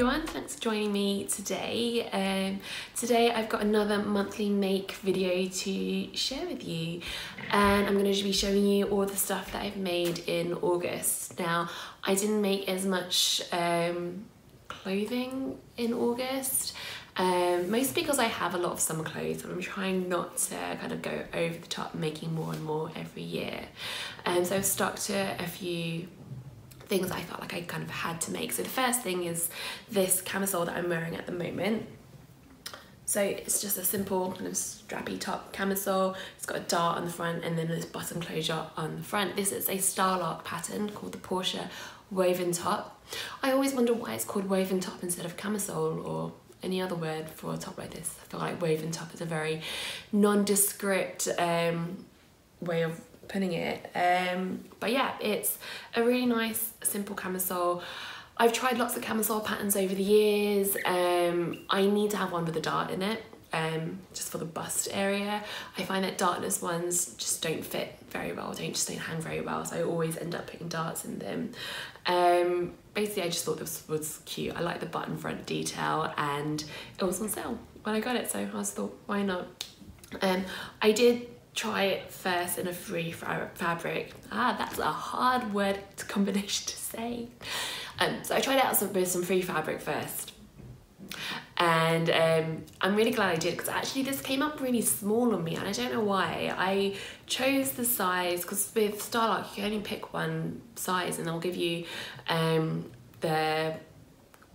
everyone, thanks for joining me today. Today I've got another monthly make video to share with you, and I'm going to be showing you all the stuff that I've made in August. Now, I didn't make as much clothing in August, mostly because I have a lot of summer clothes and I'm trying not to kind of go over the top, making more and more every year. So I've stuck to a few things I felt like I kind of had to make. So the first thing is this camisole that I'm wearing at the moment. So it's just a simple kind of strappy top camisole. It's got a dart on the front and then this button closure on the front. This is a Starlark pattern called the Portia woven top. I always wonder why it's called woven top instead of camisole or any other word for a top like this. I feel like woven top is a very nondescript way of putting it, but yeah, it's a really nice simple camisole. I've tried lots of camisole patterns over the years. I need to have one with a dart in it, just for the bust area. I find that dartless ones just don't fit very well, just don't hang very well, so I always end up putting darts in them. Basically I just thought this was cute. I like the button front detail and it was on sale when I got it, so I just thought, why not? I did try it first in a free fabric. That's a hard word combination to say. So I tried it out with some free fabric first, and I'm really glad I did, because actually this came up really small on me and I don't know why. I chose the size because with Starlark you can only pick one size and they'll give you the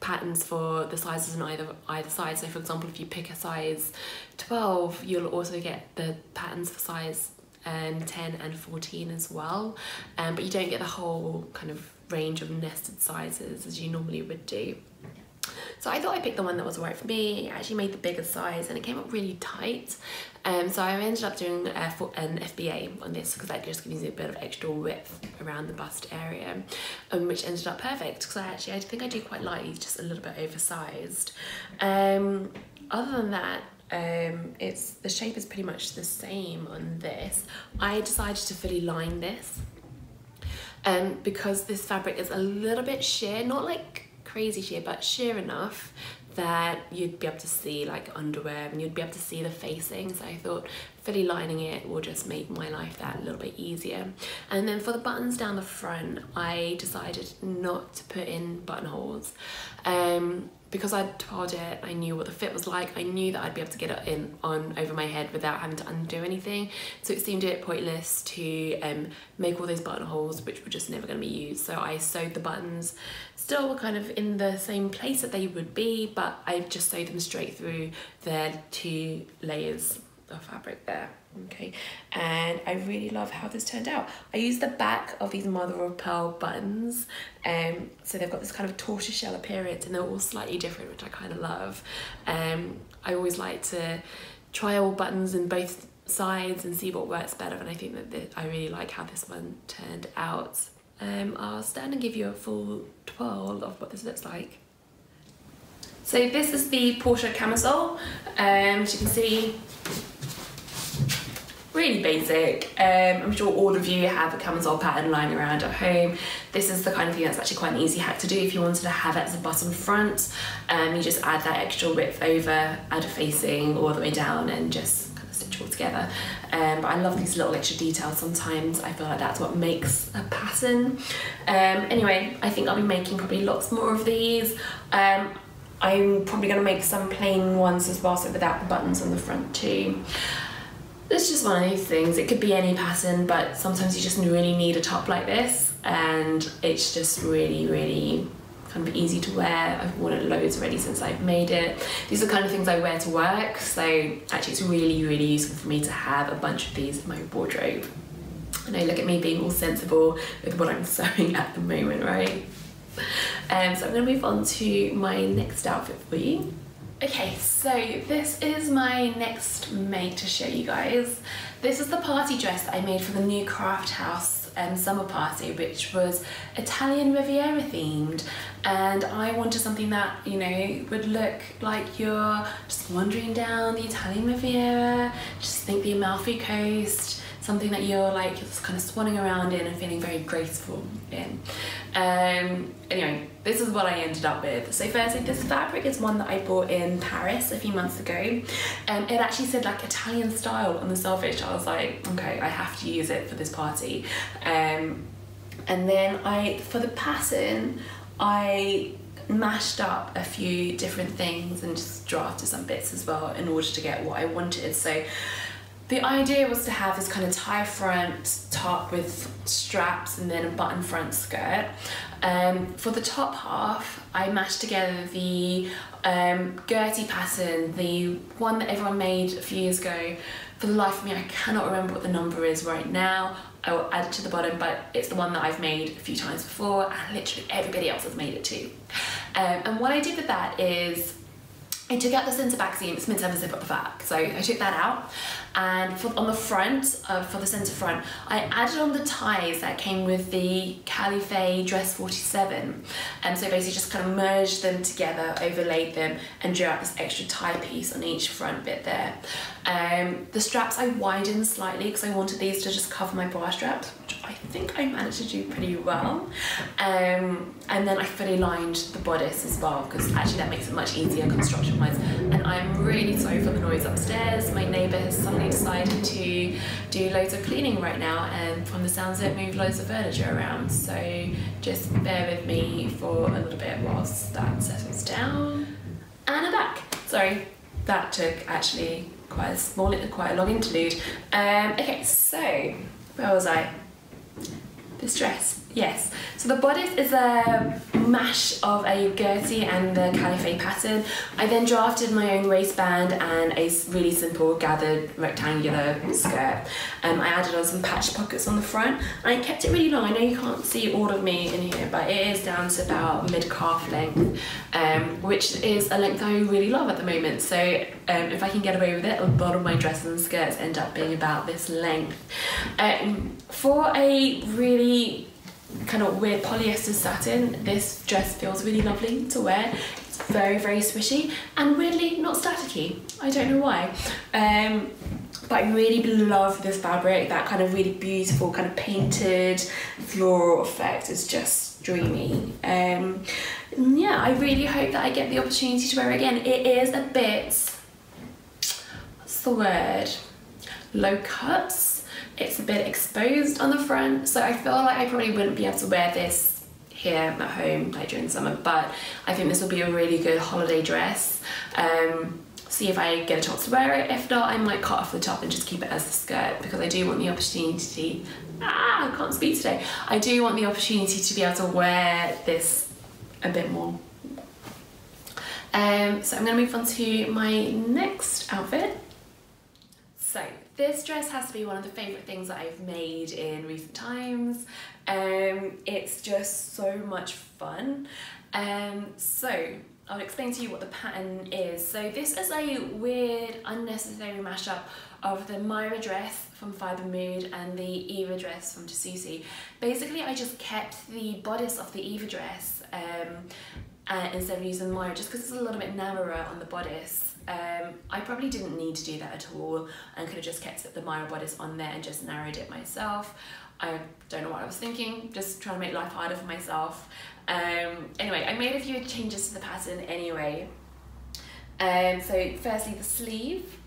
patterns for the sizes on either side. So for example, if you pick a size 12, you'll also get the patterns for size 10 and 14 as well, but you don't get the whole kind of range of nested sizes as you normally would do. So I thought I picked the one that was right for me. I actually made the bigger size and it came up really tight. So I ended up doing an FBA on this because that just gives you a bit of extra width around the bust area, which ended up perfect because I think I do quite like these just a little bit oversized. Other than that, the shape is pretty much the same on this. I decided to fully line this because this fabric is a little bit sheer, not like crazy sheer, but sheer enough that you'd be able to see like underwear and you'd be able to see the facing. So I thought fully lining it will just make my life that little bit easier. And then for the buttons down the front, I decided not to put in buttonholes because I'd tried it. I knew what the fit was like. I knew that I'd be able to get it on over my head without having to undo anything. So it seemed a bit pointless to make all those buttonholes, which were just never going to be used. So I sewed the buttons still kind of in the same place that they would be, but I just sewed them straight through the 2 layers of fabric there. Okay, and I really love how this turned out. I used the back of these mother of pearl buttons, so they've got this kind of tortoiseshell appearance and they're all slightly different, which I kind of love. I always like to try all buttons in both sides and see what works better, and I think that I really like how this one turned out. I'll stand and give you a full twirl of what this looks like. So this is the Portia camisole. As you can see, really basic. I'm sure all of you have a camisole pattern lying around at home. This is the kind of thing that's actually quite an easy hack to do if you wanted to have it as a button front. You just add that extra width over, add a facing all the way down and just kind of stitch it all together. But I love these little extra details. Sometimes I feel like that's what makes a pattern. Anyway, I think I'll be making probably lots more of these. I'm probably going to make some plain ones as well, so without the buttons on the front too. It's just one of these things. It could be any pattern, but sometimes you just really need a top like this, and it's just really, really kind of easy to wear. I've worn it loads already since I've made it. These are the kind of things I wear to work, so actually it's really, really useful for me to have a bunch of these in my wardrobe. I know, look at me being all sensible with what I'm sewing at the moment, right? So I'm going to move on to my next outfit for you. Okay, so this is my next make to show you guys. This is the party dress that I made for the new craft house summer party, which was Italian Riviera themed, and I wanted something that, you know, would look like you're just wandering down the Italian Riviera, just think the Amalfi Coast, something that you're like just kind of swanning around in and feeling very graceful in. Anyway, this is what I ended up with. So firstly, this fabric is one that I bought in Paris a few months ago. It actually said like Italian style on the selfish. I was like, okay, I have to use it for this party. And then for the pattern, I mashed up a few different things and just drafted some bits as well in order to get what I wanted. So the idea was to have this kind of tie front top with straps and then a button front skirt. For the top half, I mashed together the Gertie pattern, the one that everyone made a few years ago. For the life of me, I cannot remember what the number is right now. I will add it to the bottom, but it's the one that I've made a few times before, and literally everybody else has made it too. And what I did with that is I took out the centre back seam. It's meant to have a zip up the back, so I took that out. And on the front, for the centre front, I added on the ties that came with the Cali Faye Dress 47. And so basically just kind of merged them together, overlaid them, and drew out this extra tie piece on each front bit there. The straps I widened slightly because I wanted these to just cover my bra straps, which I think I managed to do pretty well. And then I fully lined the bodice as well, because actually that makes it much easier construction-wise. And I'm really sorry for the noise upstairs. My neighbour has suddenly decided to do loads of cleaning right now, and from the sounds of it, move loads of furniture around. So just bear with me for a little bit whilst that settles down. And I'm back. Sorry, that took actually quite a long interlude. Okay, so where was I? This dress, yes. So the bodice is a mash of a Gertie and the Cali Faye pattern. I then drafted my own waistband and a really simple gathered rectangular skirt. I added on some patch pockets on the front, and I kept it really long. I know you can't see all of me in here, but it is down to about mid-calf length, which is a length I really love at the moment. So if I can get away with it, a lot of my dresses and skirts end up being about this length. For a really kind of weird polyester satin, this dress feels really lovely to wear. It's very, very swishy and weirdly not staticky. I don't know why. But I really love this fabric. That kind of really beautiful kind of painted floral effect is just dreamy. Yeah, I really hope that I get the opportunity to wear it again. It is a bit, what's the word? Low cut. It's a bit exposed on the front, so I feel like I probably wouldn't be able to wear this here at home like during the summer, but I think this will be a really good holiday dress. See if I get a chance to wear it. If not, I might cut off the top and just keep it as a skirt, because I do want the opportunity, I can't speak today. I do want the opportunity to be able to wear this a bit more. So I'm gonna move on to my next outfit. So this dress has to be one of the favourite things that I've made in recent times. It's just so much fun. So I'll explain to you what the pattern is. So this is a weird, unnecessary mashup of the Myra dress from Fibre Mood and the Eva dress from Tessuti. Basically, I just kept the bodice of the Eva dress instead of using Myra, just because it's a little bit narrower on the bodice. I probably didn't need to do that at all, and could have just kept the Myra bodice on there and just narrowed it myself. I don't know what I was thinking, just trying to make life harder for myself. Anyway, I made a few changes to the pattern anyway. So firstly, the sleeve.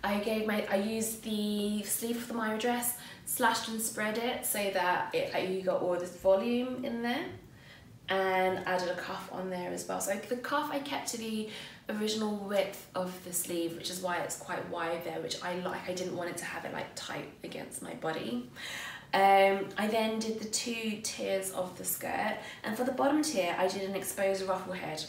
I used the sleeve of the Myra dress, slashed and spread it so that you got all this volume in there, and added a cuff on there as well. So the cuff I kept to the original width of the sleeve, which is why it's quite wide there, which I like. I didn't want it to have it like tight against my body. I then did the 2 tiers of the skirt, and for the bottom tier I did an exposed ruffle head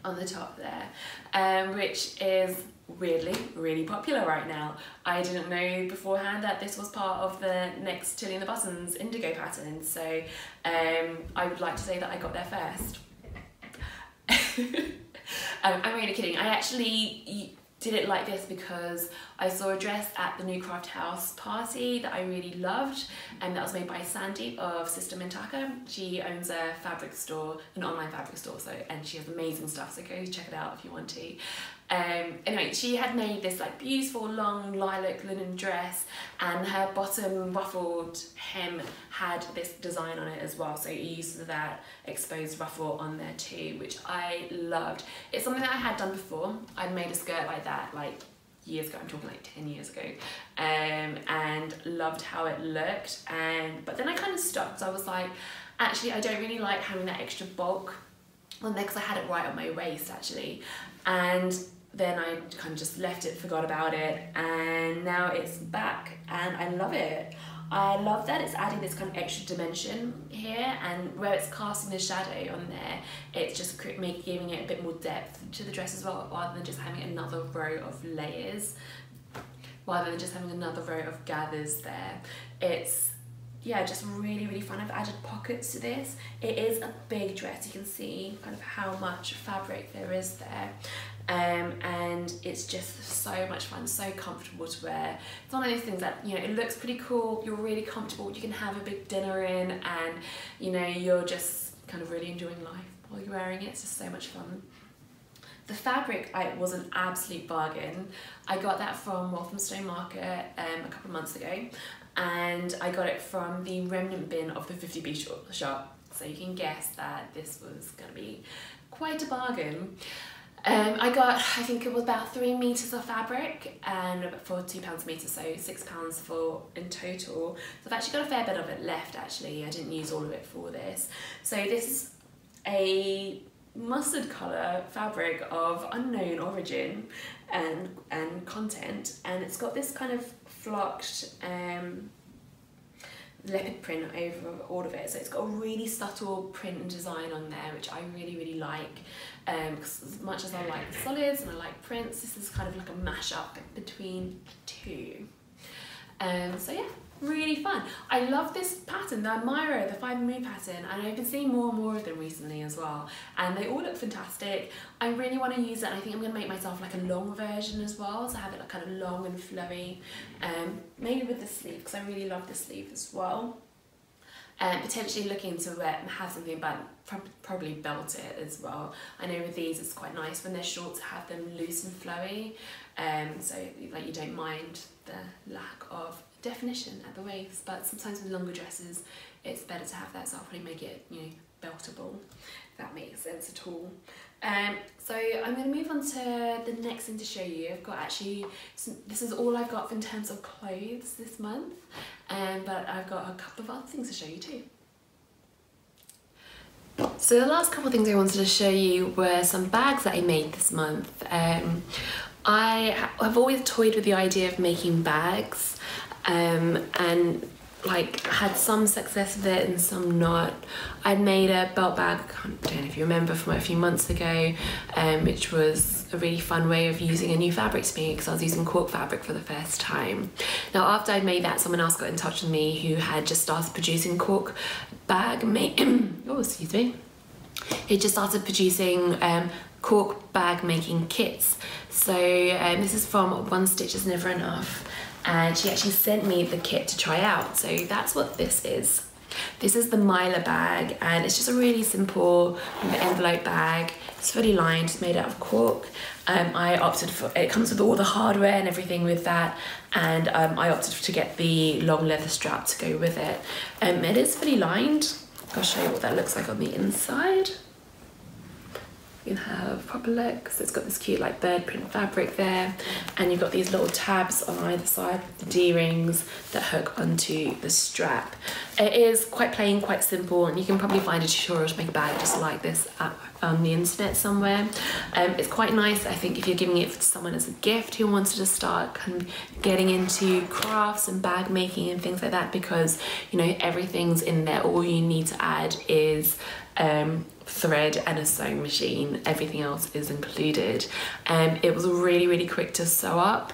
on the top there, which is weirdly really popular right now. I didn't know beforehand that this was part of the next Tilly and the Buttons indigo pattern, so I would like to say that I got there first. I'm really kidding. I actually did it like this because I saw a dress at the New Craft House party that I really loved, and that was made by Sandeep of Sister Mintaka. She owns a fabric store, an online fabric store, and she has amazing stuff, so go check it out if you want to. Anyway, she had made this like beautiful long lilac linen dress, and her bottom ruffled hem had this design on it as well, so it used that exposed ruffle on there too, which I loved. It's something that I had done before. I'd made a skirt like that like years ago, I'm talking like 10 years ago, and loved how it looked, but then I kind of stopped. So I was like, actually I don't really like having that extra bulk on there, because I had it right on my waist actually, and then I kind of just left it, forgot about it, and now it's back and I love it. I love that it's adding this kind of extra dimension here, and where it's casting the shadow on there, it's just giving it a bit more depth to the dress as well, rather than just having another row of layers, rather than just having another row of gathers there. It's, yeah, just really, really fun. I've added pockets to this. It is a big dress. You can see kind of how much fabric there is there. And it's just so much fun, so comfortable to wear. It's one of those things that, you know, it looks pretty cool, you're really comfortable, you can have a big dinner in, and, you know, you're just kind of really enjoying life while you're wearing it. It's just so much fun. The fabric was an absolute bargain. I got that from Walthamstow Market a couple of months ago, and I got it from the remnant bin of the 50p shop, so you can guess that this was going to be quite a bargain. I got, I think it was about 3 meters of fabric, and for £2 a meter, so £6 for in total. So I've actually got a fair bit of it left actually. I didn't use all of it for this. So this is a mustard colour fabric of unknown origin and content, and it's got this kind of flocked leopard print over all of it, so it's got a really subtle print and design on there, which I really, really like, because as much as I like the solids and I like prints, this is kind of like a mash-up between the two. So yeah, really fun. I love this pattern, the Myla, the Fibre Mood pattern, and I've been seeing more and more of them recently as well, and they all look fantastic. I really want to use it, and I think I'm going to make myself like a long version as well, so have it like kind of long and flowy, maybe with the sleeve, because I really love the sleeve as well. Potentially looking to have something, but probably belt it as well. I know with these it's quite nice when they're short to have them loose and flowy, so like you don't mind the lack of definition at the waist, but sometimes with longer dresses it's better to have that, so I'll probably make it, you know, beltable, if that makes sense at all. So I'm going to move on to the next thing to show you. I've got actually, this is all I've got in terms of clothes this month, but I've got a couple of other things to show you too. So the last couple of things I wanted to show you were some bags that I made this month. I have always toyed with the idea of making bags, and like had some success with it and some not. I'd made a belt bag, I don't know if you remember, from a few months ago, which was a really fun way of using a new fabric to me, because I was using Cork fabric for the first time. Now after I'd made that, someone else got in touch with me who had just started producing Cork bag oh, excuse me. He just started producing Cork bag making kits. So this is from One Stitch Is Never Enough, and she actually sent me the kit to try out. So that's what this is. This is the Myla bag, and it's just a really simple envelope bag. It's fully lined, it's made out of Cork. I opted for, it comes with all the hardware and everything with that, and I opted to get the long leather strap to go with it. It is fully lined. I'll show you what that looks like on the inside. You can have a proper look, so it's got this cute like bird print fabric there, and you've got these little tabs on either side, the D-rings that hook onto the strap. It is quite plain, quite simple, and you can probably find a tutorial to make a bag just like this on the internet somewhere. It's quite nice, I think, if you're giving it to someone as a gift who wanted to start kind of getting into crafts and bag making and things like that, because, you know, everything's in there. All you need to add is thread and a sewing machine. Everything else is included. It was really, really quick to sew up.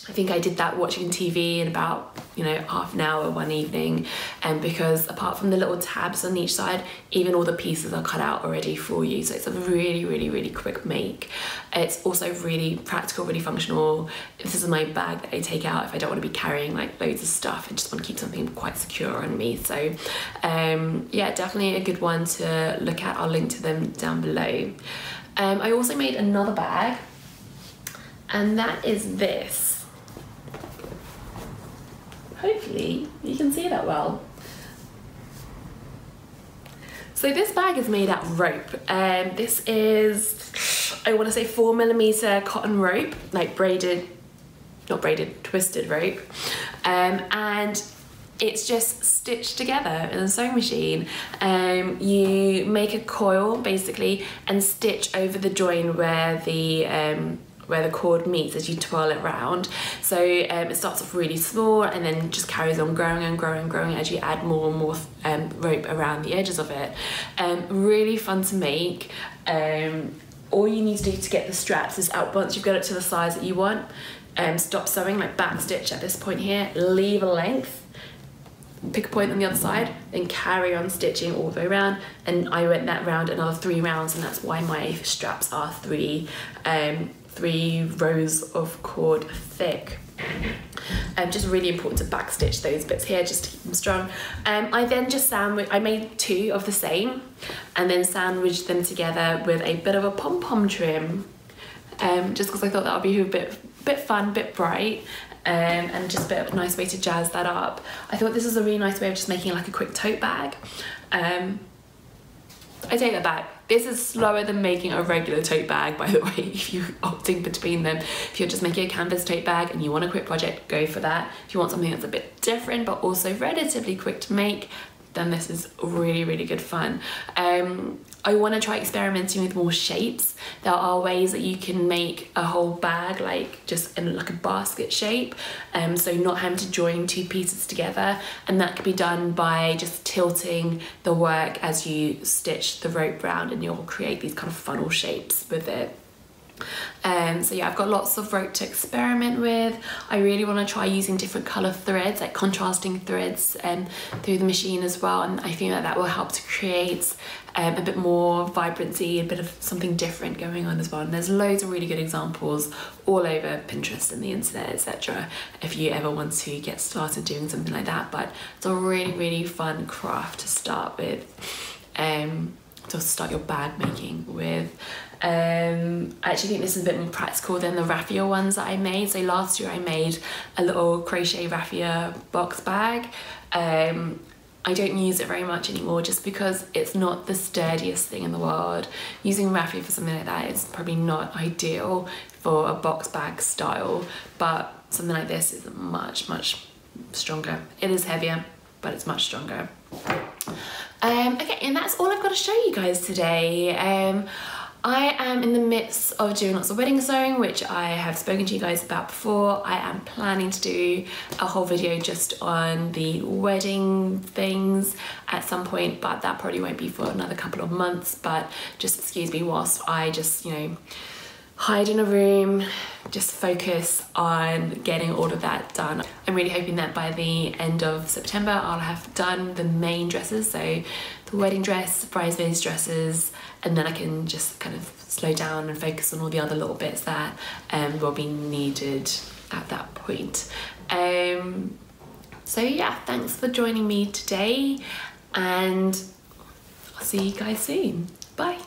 I think I did that watching TV in about, you know, half an hour one evening, and because apart from the little tabs on each side, even all the pieces are cut out already for you, so it's a really, really, really quick make. It's also really practical, really functional. This is my bag that I take out if I don't want to be carrying like loads of stuff and just want to keep something quite secure on me. So yeah, definitely a good one to look at. I'll link to them down below. I also made another bag, and that is this. Hopefully you can see that well. So this bag is made out of rope. This is, I want to say 4mm cotton rope, like braided, not braided, twisted rope. And it's just stitched together in a sewing machine. You make a coil basically and stitch over the join where the cord meets as you twirl it round. So it starts off really small and then just carries on growing and growing and growing as you add more and more rope around the edges of it. Really fun to make. All you need to do to get the straps is out once you've got it to the size that you want. Stop sewing, like back stitch at this point here, leave a length, pick a point on the other side, then carry on stitching all the way around. And I went that round another 3 rounds, and that's why my straps are 3 rows of cord thick. Just really important to back stitch those bits here just to keep them strong. I then just I made 2 of the same and then sandwiched them together with a bit of a pom-pom trim, just because I thought that would be a bit fun, bit bright, and just a bit of a nice way to jazz that up. I thought this was a really nice way of just making like a quick tote bag. I take that back. This is slower than making a regular tote bag, by the way, if you're opting between them. If you're just making a canvas tote bag and you want a quick project, go for that. If you want something that's a bit different but also relatively quick to make, then this is really, really good fun. I want to try experimenting with more shapes. There are ways that you can make a whole bag like just in like a basket shape, so not having to join 2 pieces together, and that can be done by just tilting the work as you stitch the rope round, and you'll create these kind of funnel shapes with it. So yeah, I've got lots of rope to experiment with. I really want to try using different colour threads, like contrasting threads through the machine as well, and I think that that will help to create a bit more vibrancy, a bit of something different going on as well. And there's loads of really good examples all over Pinterest and the internet, etc. if you ever want to get started doing something like that. But it's a really, really fun craft to start with, to start your bag making with. I actually think this is a bit more practical than the raffia ones that I made. So last year I made a little crochet raffia box bag. I don't use it very much anymore just because it's not the sturdiest thing in the world. Using raffia for something like that is probably not ideal for a box bag style, but something like this is much, much stronger. It is heavier, but it's much stronger. Okay, and that's all I've got to show you guys today. I am in the midst of doing lots of wedding sewing, which I have spoken to you guys about before. I am planning to do a whole video just on the wedding things at some point, but that probably won't be for another couple of months. But just excuse me whilst I just, you know, hide in a room, just focus on getting all of that done. I'm really hoping that by the end of September I'll have done the main dresses, so the wedding dress, bridesmaids dresses, and then I can just kind of slow down and focus on all the other little bits that will be needed at that point. So yeah, thanks for joining me today, and I'll see you guys soon. Bye.